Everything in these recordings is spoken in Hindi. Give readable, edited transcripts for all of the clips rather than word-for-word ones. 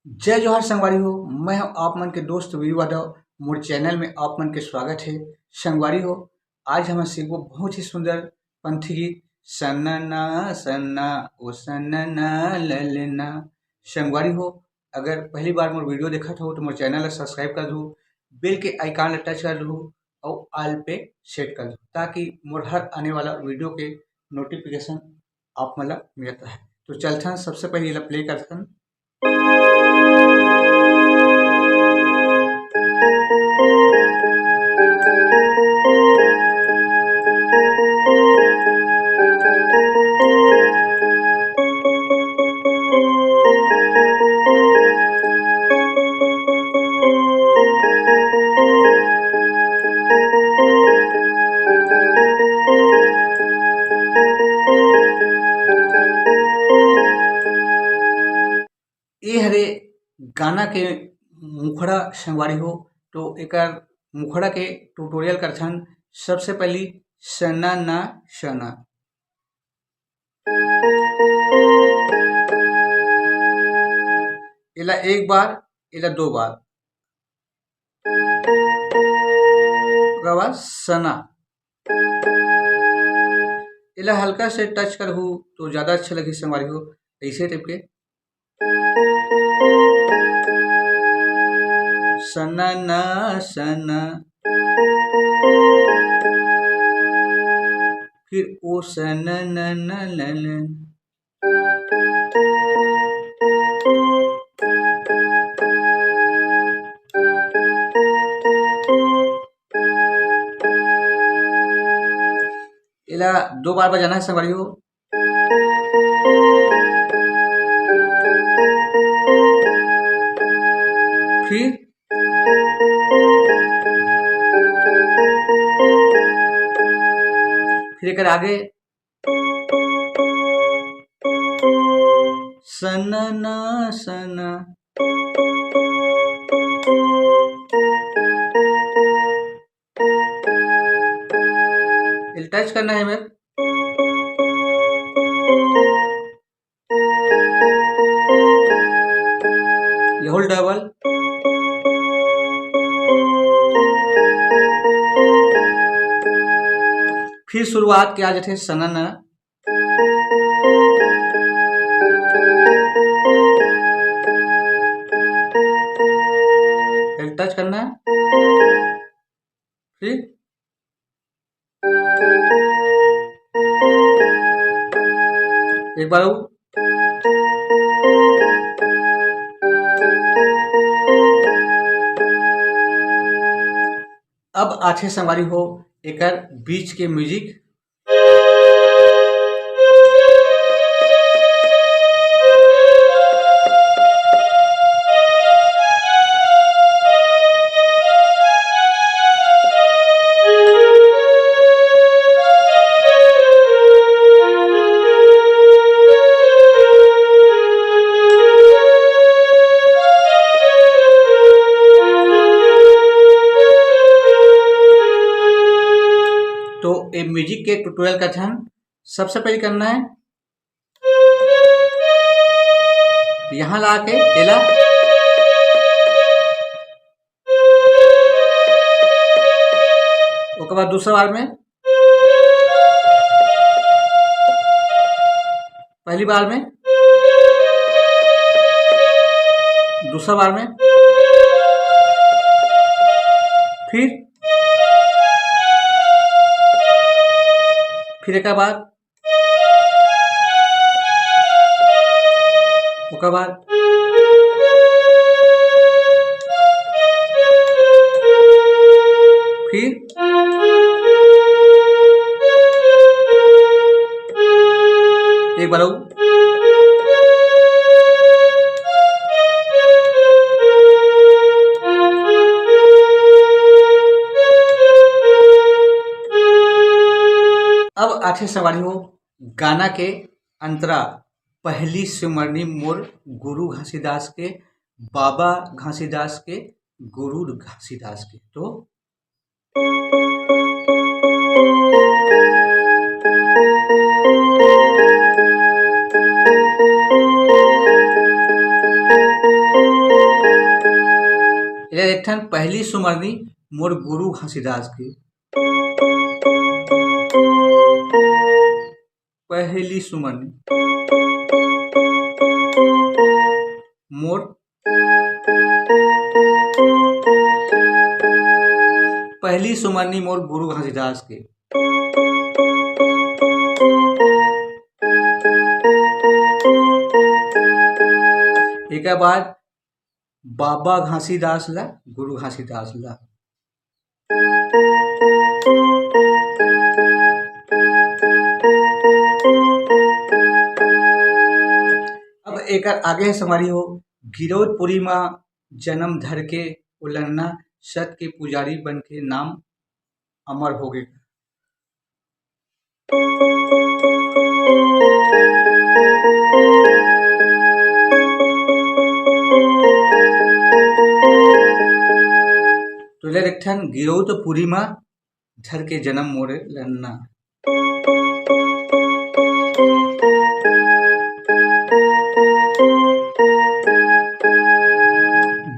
जय जोहार संगवारी हो। मैं हूं आप मन के दोस्त वीर यादव। मोर चैनल में आप मन के स्वागत है। संगवारी हो, आज हम सीखो बहुत ही सुंदर पंथी गीत सन्ना सन्ना ओ सन्ना ललना। संगवारी हो, अगर पहली बार मोर वीडियो देखत हो तो मोर चैनल ला सब्सक्राइब कर दो, बेल के आइकन ला टच कर दो और ऑल पे सेट कर दो ताकि मोर हर आने वाला वीडियो के नोटिफिकेशन आप मन ला मिलत रहे। तो चलथन सबसे पहले ला प्ले करथन। ए हरे गाना के मुखड़ा संगवारी हो। तो एकर मुखड़ा के ट्यूटोरियल करथन। सबसे पहली सना ना सना, एला एक बार, एला दो बार, ओकर बाद सना, एला हल्का से टच करहु तो ज्यादा अच्छा लगी संगवारी हो। ऐसे टाइप के सना ना सना, फिर ओ सना ना ना ललन, एला दो बार बजाना है संगवारी हो। फिर एकर आगे सना ना सना, टच करना है मेरे। ये होल डबल, फिर शुरुआत के आ जाते सना ना, टच करना है, फिर एक बार और, अब आथे संगवारी हो एकर बीच के म्यूजिक। तो ये म्यूजिक के ट्यूटोरियल का ध्यान सबसे पहले करना है, यहाँ ला के एला उसके बाद दूसरा बार में, पहली बार में, दूसरा बार में, फिर एक बाद, उसके बाद, फिर एक बार और, अब आठे सवारी हो गाना के अंतरा। पहली सिमरनी मोर गुरु घासीदास के, बाबा घासीदास के, गुरु घासीदास के। तो ले एक ठन पहली सुमरनी मोर गुरु घासीदास की। पहली सुमरनी मोर पहली सुमरनी मोर गुरु घासीदास के। एक बाद बाबा घासीदास ला गुरु घासीदास ला। अब एक आगे संगवारी हो, गिरौदपुरी माँ जन्म धर के उलन्ना सत के पुजारी बन के नाम अमर हो गए। तो ले एक ठन गिरौदपुरी माँ धर के जन्म मोरे लन्ना।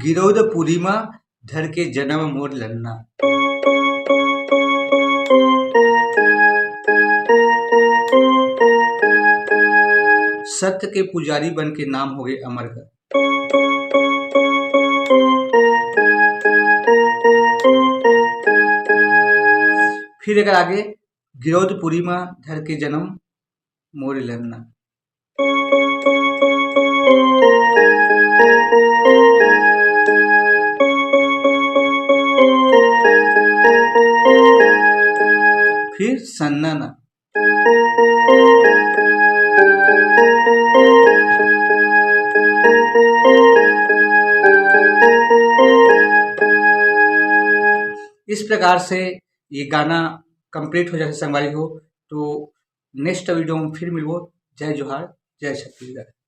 गिरौदपुरी माँ धर के जन्म मोर लन्ना। सत्य के पुजारी बन के नाम हो गए अमर का। फिर अगर आगे गिरौदपुरी माँ धर के जन्म मोर लन्ना। फिर सन्नाना। इस प्रकार से ये गाना कंप्लीट हो जाए संगवारी हो। तो नेक्स्ट वीडियो में फिर मिलबो। जय जोहार, जय छत्तीसगढ़।